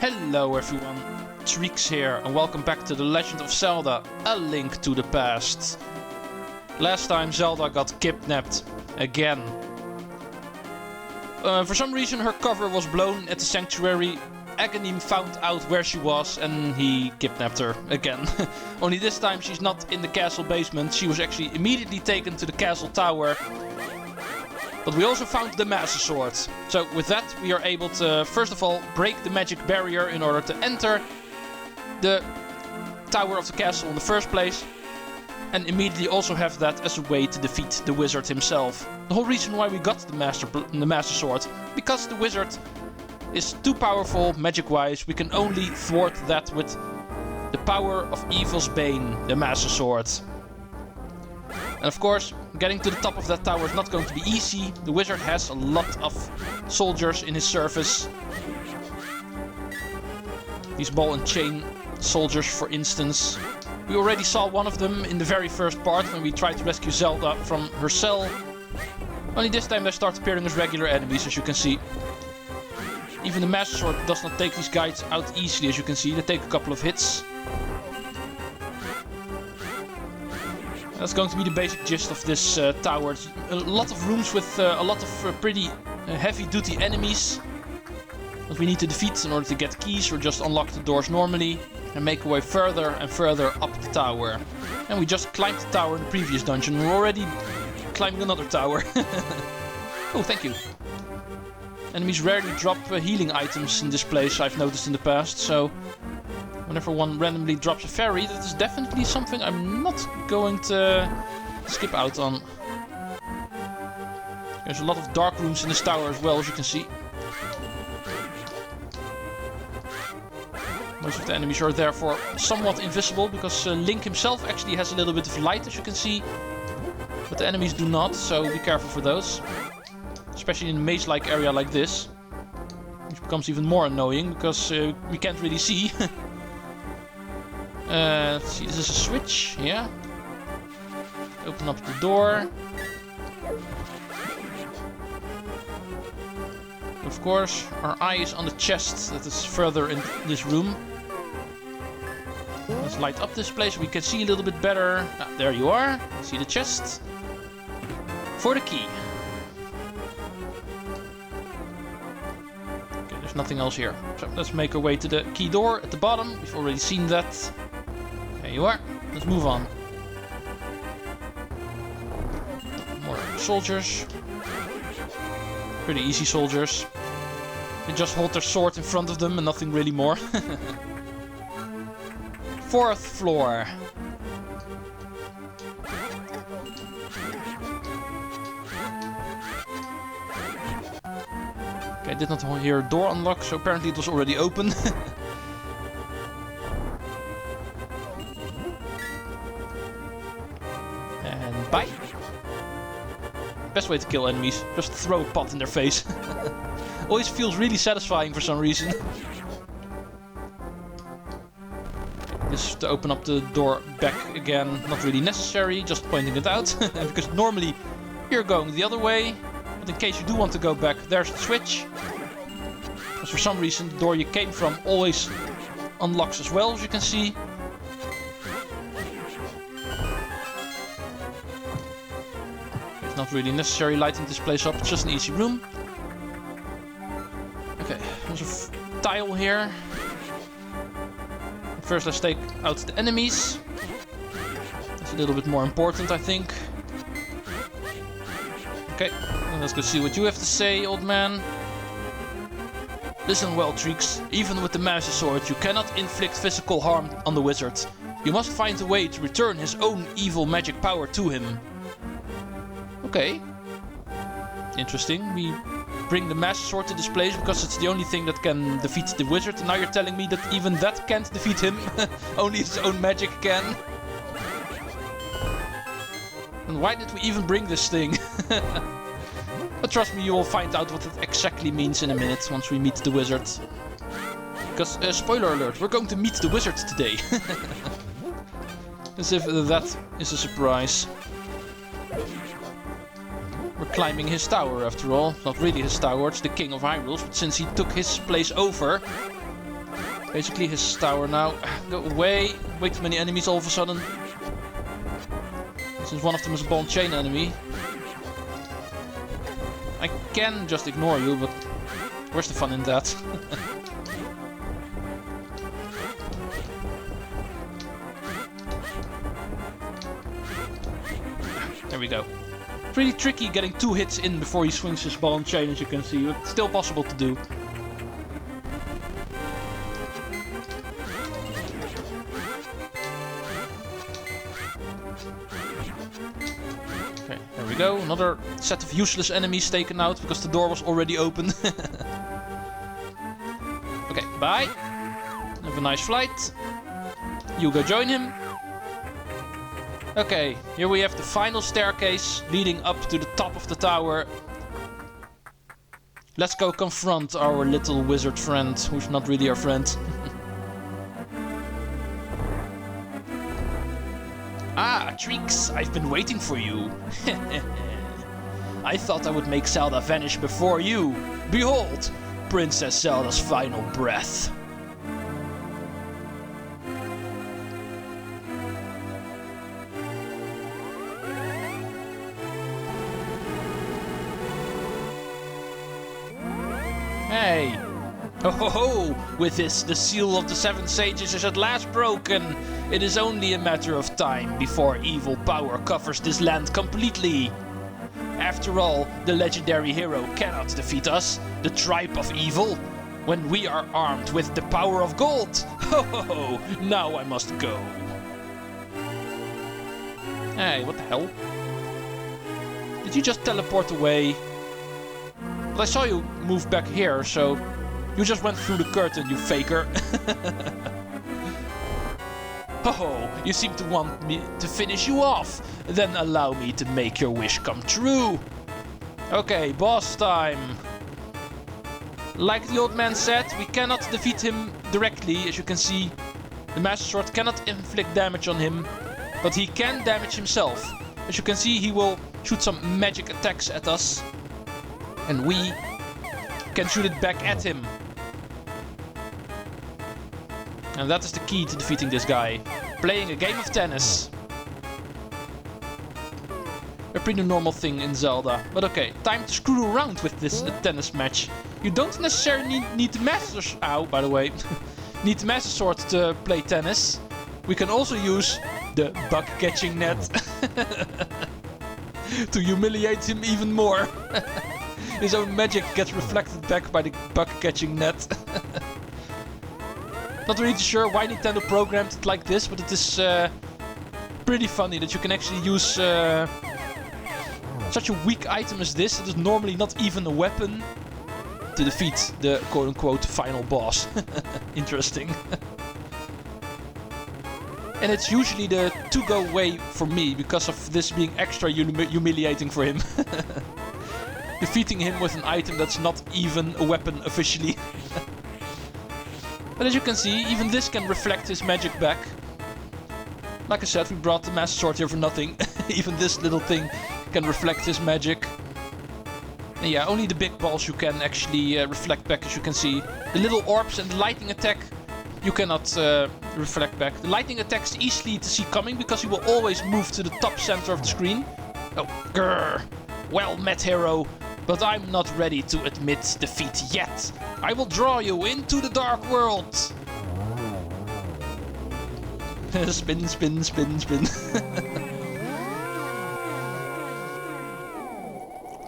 Hello everyone, Treecks here and welcome back to The Legend of Zelda, A Link to the Past. Last time Zelda got kidnapped again. For some reason her cover was blown at the sanctuary. Agahnim found out where she was and he kidnapped her again. Only this time she's not in the castle basement, she was actually immediately taken to the castle tower. But we also found the Master Sword. So with that we are able to first of all break the magic barrier in order to enter the tower of the castle in the first place. And immediately also have that as a way to defeat the wizard himself. The whole reason why we got the Master Sword. Because the wizard is too powerful magic-wise. We can only thwart that with the power of Evil's Bane, the Master Sword. And of course, getting to the top of that tower is not going to be easy. The wizard has a lot of soldiers in his service. These ball and chain soldiers, for instance. We already saw one of them in the very first part when we tried to rescue Zelda from her cell. Only this time they start appearing as regular enemies, as you can see. Even the Master Sword does not take these guys out easily, as you can see. They take a couple of hits. That's going to be the basic gist of this tower. It's a lot of rooms with a lot of pretty heavy-duty enemies that we need to defeat in order to get keys or just unlock the doors normally and make our way further and further up the tower. And we just climbed the tower in the previous dungeon. We're already climbing another tower. Oh, thank you. Enemies rarely drop healing items in this place, I've noticed in the past, so whenever one randomly drops a fairy, that is definitely something I'm not going to skip out on. There's a lot of dark rooms in this tower as well, as you can see. Most of the enemies are therefore somewhat invisible, because Link himself actually has a little bit of light, as you can see. But the enemies do not, so be careful for those. Especially in a maze-like area like this. Which becomes even more annoying, because we can't really see. Let's see, this is a switch, yeah. Open up the door. Of course, our eye is on the chest that is further in this room. Let's light up this place so we can see a little bit better. Ah, there you are. See the chest. For the key. Okay, there's nothing else here. So let's make our way to the key door at the bottom. We've already seen that. There you are. Let's move on. More soldiers. Pretty easy soldiers. They just hold their sword in front of them and nothing really more. Fourth floor. Okay, I did not hear a door unlock, so apparently it was already open. And bye. Best way to kill enemies, just throw a pot in their face. Always feels really satisfying for some reason. This to open up the door back again, not really necessary, just pointing it out. Because normally you're going the other way. But in case you do want to go back, there's the switch. Because for some reason the door you came from always unlocks as well, as you can see. It's not really necessary lighting this place up, it's just an easy room. Okay, there's a tile here. First let's take out the enemies. That's a little bit more important, I think. Okay, let's go see what you have to say, old man. Listen well, Treecks. Even with the Master Sword, you cannot inflict physical harm on the wizard. You must find a way to return his own evil magic power to him. Okay. Interesting. We bring the Master Sword to this place because it's the only thing that can defeat the wizard. And now you're telling me that even that can't defeat him. Only his own magic can. And why did we even bring this thing? But trust me, you will find out what it exactly means in a minute once we meet the wizard. Because, spoiler alert, we're going to meet the wizard today. As if that is a surprise. We're climbing his tower after all. Not really his tower, it's the King of Hyrule, but since he took his place over, Basically his tower now. Go away. Way too many enemies all of a sudden. Since one of them is a ball and chain enemy. I can just ignore you, but where's the fun in that? There we go. It's really tricky getting 2 hits in before he swings his ball and chain, as you can see. But still possible to do. Okay, there we go. Another set of useless enemies taken out because the door was already open. Okay, bye. Have a nice flight. You go join him. Okay, here we have the final staircase leading up to the top of the tower. Let's go confront our little wizard friend, who's not really our friend. Ah, Treecks, I've been waiting for you. I thought I would make Zelda vanish before you. Behold, Princess Zelda's final breath. Hey! Ho ho ho! With this, the seal of the 7 sages is at last broken. It is only a matter of time before evil power covers this land completely. After all, the legendary hero cannot defeat us, the tribe of evil, when we are armed with the power of gold. Ho ho ho! Now I must go. Hey, what the hell? Did you just teleport away? But I saw you move back here, so you just went through the curtain, you faker. Oh, you seem to want me to finish you off. Then allow me to make your wish come true. Okay, boss time. Like the old man said, we cannot defeat him directly. As you can see, the Master Sword cannot inflict damage on him, but he can damage himself. As you can see, he will shoot some magic attacks at us. And we can shoot it back at him. And that is the key to defeating this guy. Playing a game of tennis. A pretty normal thing in Zelda. But okay, time to screw around with this tennis match. You don't necessarily need the Master Sword. Ow, by the way. Need the Master Sword to play tennis. We can also use the bug catching net. To humiliate him even more. His own magic gets reflected back by the bug-catching net. Not really sure why Nintendo programmed it like this, but it is pretty funny that you can actually use such a weak item as this. It is normally not even a weapon to defeat the quote-unquote final boss. Interesting. And it's usually the to-go way for me because of this being extra humiliating for him. Defeating him with an item that's not even a weapon officially. But as you can see, even this can reflect his magic back. Like I said, we brought the Master Sword here for nothing. Even this little thing can reflect his magic. And yeah, only the big balls you can actually reflect back, as you can see. The little orbs and the lightning attack you cannot reflect back. The lightning attack is easily to see coming because he will always move to the top center of the screen. Oh, grrr. Well met, hero. But I'm not ready to admit defeat yet. I will draw you into the dark world. Spin, spin, spin, spin.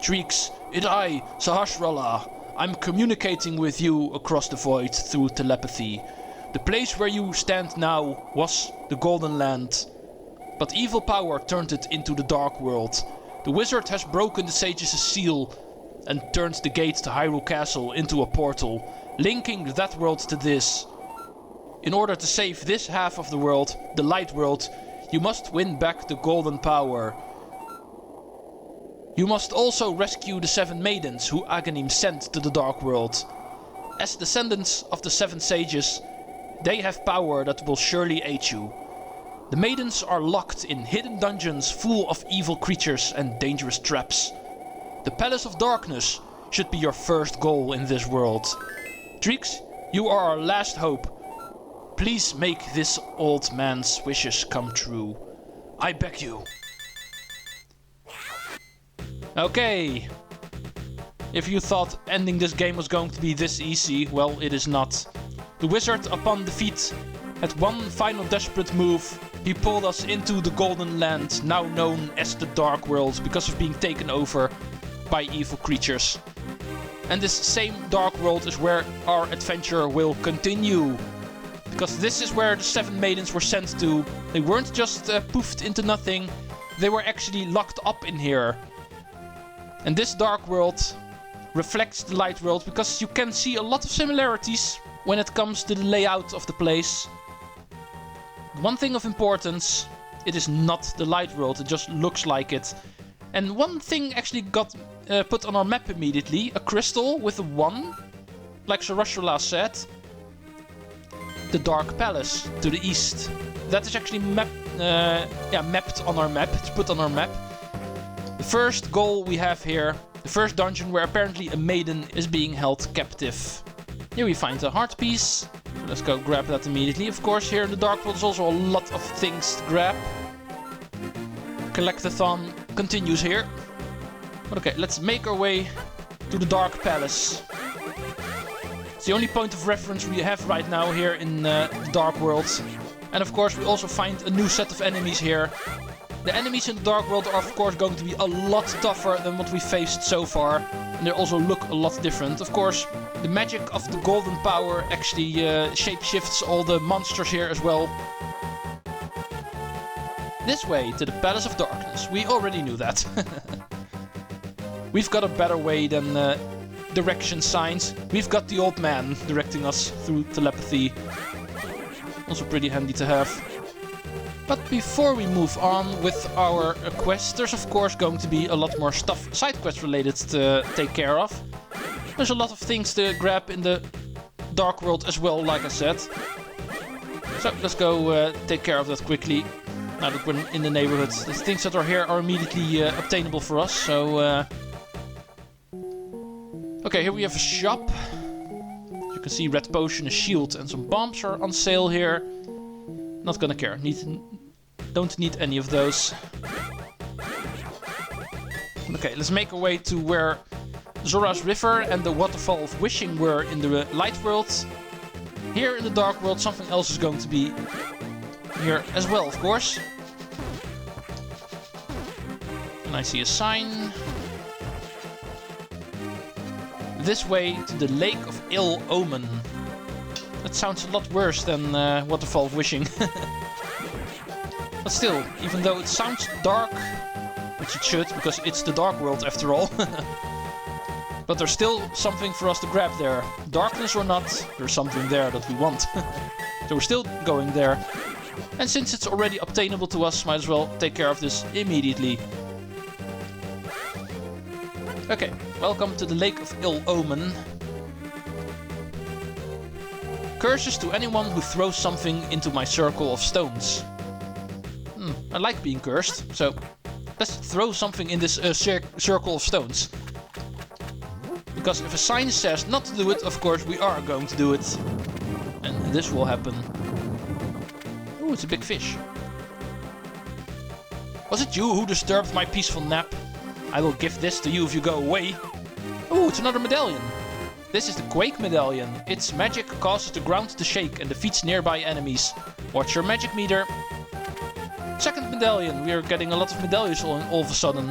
Treecks, it I, Sahasrara. I'm communicating with you across the void through telepathy. The place where you stand now was the Golden Land. But evil power turned it into the dark world. The wizard has broken the sage's seal and turned the gate to Hyrule Castle into a portal, linking that world to this. In order to save this half of the world, the light world, you must win back the golden power. You must also rescue the 7 maidens who Agahnim sent to the dark world. As descendants of the 7 sages, they have power that will surely aid you. The maidens are locked in hidden dungeons full of evil creatures and dangerous traps. The Palace of Darkness should be your first goal in this world. Treecks, you are our last hope. Please make this old man's wishes come true. I beg you. Okay. If you thought ending this game was going to be this easy, well, it is not. The wizard, upon defeat, had one final desperate move. He pulled us into the Golden Land, now known as the Dark World, because of being taken over by evil creatures. And this same Dark World is where our adventure will continue. Because this is where the 7 maidens were sent to. They weren't just poofed into nothing, they were actually locked up in here. And this Dark World reflects the Light World because you can see a lot of similarities when it comes to the layout of the place. One thing of importance, it is not the Light World, it just looks like it. And one thing actually got put on our map immediately, a crystal with a 1, like Sarashula said. The Dark Palace to the east. That is actually mapped on our map, it's put on our map. The first goal we have here, the first dungeon where apparently a maiden is being held captive. Here we find a heart piece. So let's go grab that immediately. Of course, here in the Dark World there's also a lot of things to grab. Collectathon continues here. But okay, let's make our way to the Dark Palace. It's the only point of reference we have right now here in the Dark World. And of course we also find a new set of enemies here. The enemies in the Dark World are of course going to be a lot tougher than what we faced so far. And they also look a lot different. Of course, the magic of the golden power actually shapeshifts all the monsters here as well. This way to the Palace of Darkness. We already knew that. We've got a better way than direction signs. We've got the old man directing us through telepathy. Also pretty handy to have. But before we move on with our quest, there's of course going to be a lot more stuff, side quest related, to take care of. There's a lot of things to grab in the Dark World as well, like I said. So let's go take care of that quickly. Now that we're in the neighborhood, the things that are here are immediately obtainable for us. So okay, here we have a shop. You can see red potion, a shield, and some bombs are on sale here. Not gonna care. Don't need any of those. Okay, let's make our way to where Zora's River and the Waterfall of Wishing were in the Light World. Here in the Dark World, something else is going to be here as well, of course. And I see a sign. This way to the Lake of Ill Omen. That sounds a lot worse than Waterfall of Wishing. But still, even though it sounds dark, which it should, because it's the Dark World after all. But there's still something for us to grab there. Darkness or not, there's something there that we want. So we're still going there. And since it's already obtainable to us, might as well take care of this immediately. Okay, welcome to the Lake of Ill Omen. Curses to anyone who throws something into my circle of stones. I like being cursed, so let's throw something in this circle of stones. Because if a sign says not to do it, of course we are going to do it. And this will happen. Ooh, it's a big fish. Was it you who disturbed my peaceful nap? I will give this to you if you go away. Ooh, it's another medallion. This is the Quake Medallion. Its magic causes the ground to shake and defeats nearby enemies. Watch your magic meter. Second medallion. We are getting a lot of medallions all of a sudden.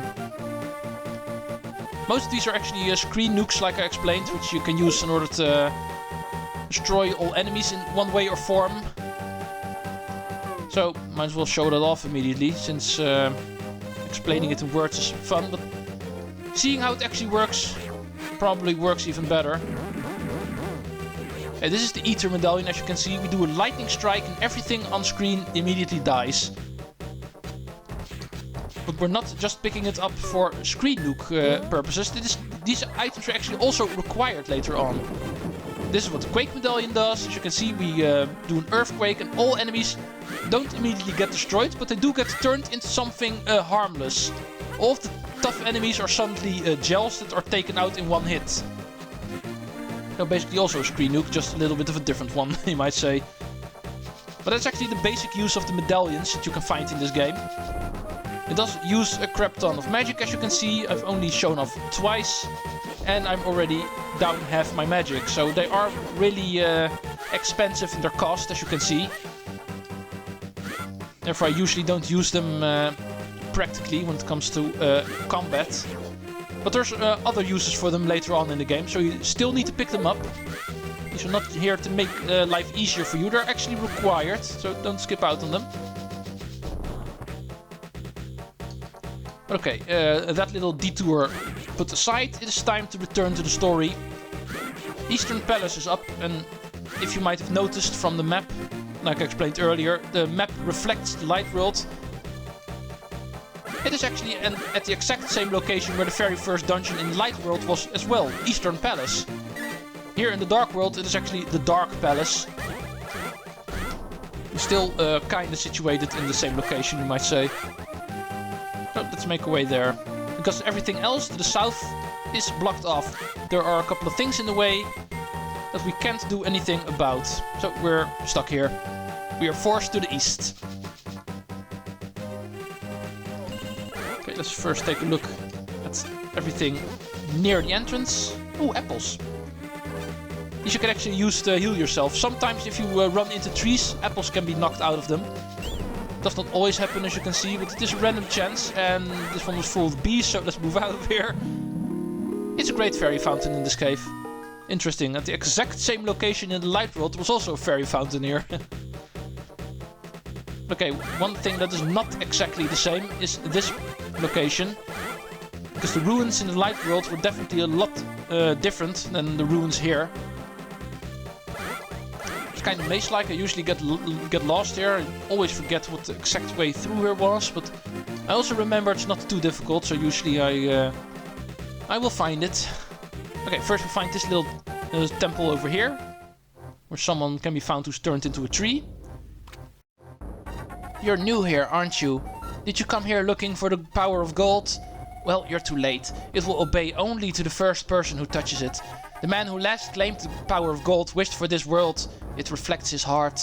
Most of these are actually screen nukes, like I explained, which you can use in order to destroy all enemies in one way or form. So, might as well show that off immediately, since explaining it in words is fun, but seeing how it actually works probably works even better. This is the Ether Medallion. As you can see, we do a lightning strike and everything on screen immediately dies. But we're not just picking it up for screen nuke purposes. These items are actually also required later on. This is what the Quake Medallion does. As you can see, we do an earthquake and all enemies don't immediately get destroyed, but they do get turned into something harmless. All of the tough enemies are suddenly gels that are taken out in one hit. So basically also a screen nuke, just a little bit of a different one, you might say. But that's actually the basic use of the medallions that you can find in this game. It does use a crap ton of magic, as you can see. I've only shown off twice, and I'm already down half my magic. So they are really expensive in their cost, as you can see. Therefore, I usually don't use them practically when it comes to combat. But there's other uses for them later on in the game, so you still need to pick them up. These are not here to make life easier for you. They're actually required, so don't skip out on them. Okay, that little detour put aside, it is time to return to the story. Eastern Palace is up, and if you might have noticed from the map, like I explained earlier, the map reflects the light world. It is actually at the exact same location where the very first dungeon in the light world was as well, Eastern Palace. Here in the dark world, it is actually the Dark Palace. Still kinda situated in the same location, you might say. So let's make our way there. Because everything else to the south is blocked off. There are a couple of things in the way that we can't do anything about. So we're stuck here. We are forced to the east. Okay, let's first take a look at everything near the entrance. Ooh, apples. These you can actually use to heal yourself. Sometimes if you run into trees, apples can be knocked out of them. Does not always happen, as you can see, but it is a random chance. And this one was full of bees, so let's move out of here. It's a great fairy fountain in this cave. Interesting. At the exact same location in the light world was also a fairy fountain here. Okay, one thing that is not exactly the same is this location. Because the ruins in the light world were definitely a lot different than the ruins here. It's kind of maze-like. I usually get lost here. I always forget what the exact way through here was, but I also remember it's not too difficult, so usually I will find it. Okay, first we find this little temple over here, where someone can be found who's turned into a tree. You're new here, aren't you? Did you come here looking for the power of gold? Well, you're too late. It will obey only to the first person who touches it. The man who last claimed the power of gold wished for this world. It reflects his heart.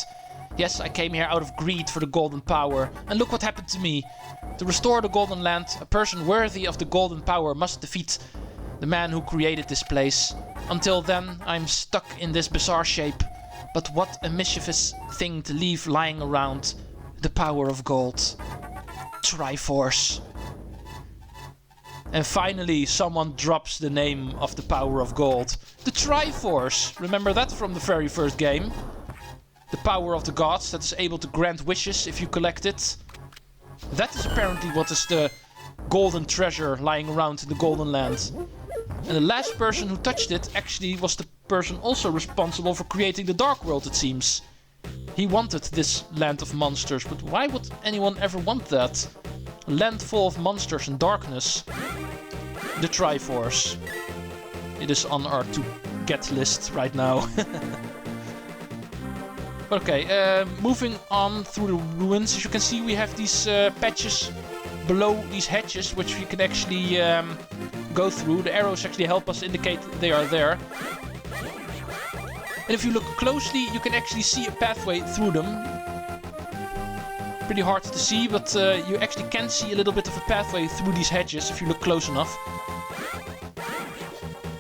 Yes, I came here out of greed for the golden power. And look what happened to me. To restore the golden land, a person worthy of the golden power must defeat the man who created this place. Until then, I'm stuck in this bizarre shape. But what a mischievous thing to leave lying around. The power of gold. Triforce. And finally, someone drops the name of the power of gold. The Triforce! Remember that from the very first game? The power of the gods that is able to grant wishes if you collect it. That is apparently what is the golden treasure lying around in the golden land. And the last person who touched it actually was the person also responsible for creating the dark world, it seems. He wanted this land of monsters, but why would anyone ever want that? A land full of monsters and darkness. The Triforce. It is on our to-get list right now. Okay, moving on through the ruins. As you can see, we have these patches below these hedges, which we can actually go through. The arrows actually help us indicate they are there. And if you look closely, you can actually see a pathway through them. Pretty hard to see, but you actually can see a little bit of a pathway through these hedges if you look close enough.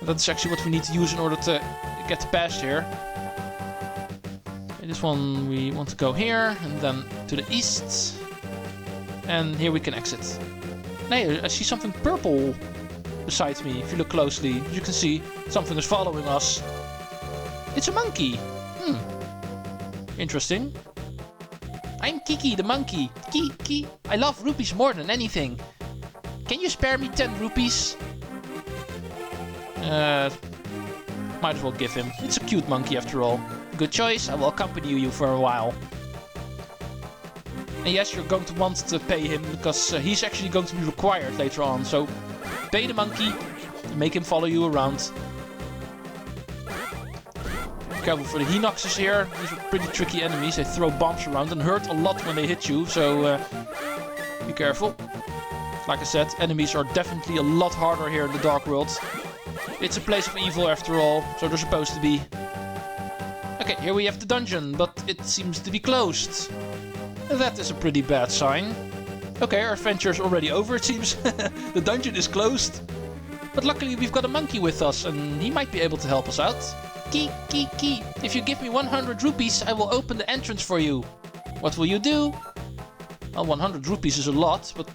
That's actually what we need to use in order to get past here. Okay, this one we want to go here, and then to the east. And here we can exit. Hey, I see something purple beside me. If you look closely, you can see something is following us. It's a monkey. Interesting. I'm Kiki the monkey. Kiki. I love rupees more than anything. Can you spare me 10 rupees? Might as well give him. It's a cute monkey after all. Good choice. I will accompany you for a while. And yes, you're going to want to pay him because he's actually going to be required later on. So pay the monkey and make him follow you around. Careful for the Hinoxes here. These are pretty tricky enemies. They throw bombs around and hurt a lot when they hit you, so be careful. Like I said, enemies are definitely a lot harder here in the Dark World. It's a place of evil after all, so they're supposed to be. Okay, Okay, here we have the dungeon, but it seems to be closed. That is a pretty bad sign. Okay, our adventure is already over, it seems. The dungeon is closed. But luckily we've got a monkey with us, and he might be able to help us out. Key, key, key. If you give me 100 rupees, I will open the entrance for you. What will you do? Well, 100 rupees is a lot, but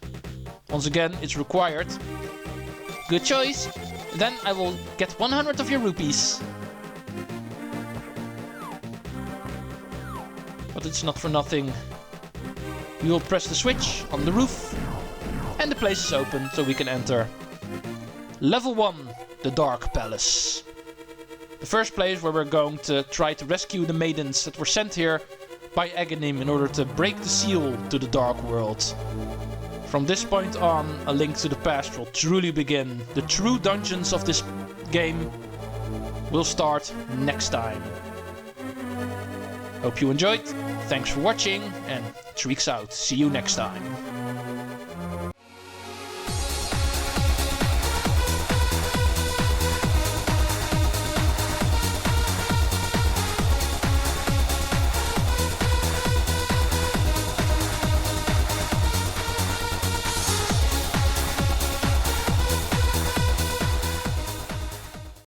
once again, it's required. Good choice. Then I will get 100 of your rupees. But it's not for nothing. We will press the switch on the roof, and the place is open, so we can enter. Level 1, the Dark Palace. The first place where we're going to try to rescue the maidens that were sent here by Agahnim in order to break the seal to the Dark World. From this point on, A Link to the Past will truly begin. The true dungeons of this game will start next time. Hope you enjoyed. Thanks for watching, and Treecks out. See you next time.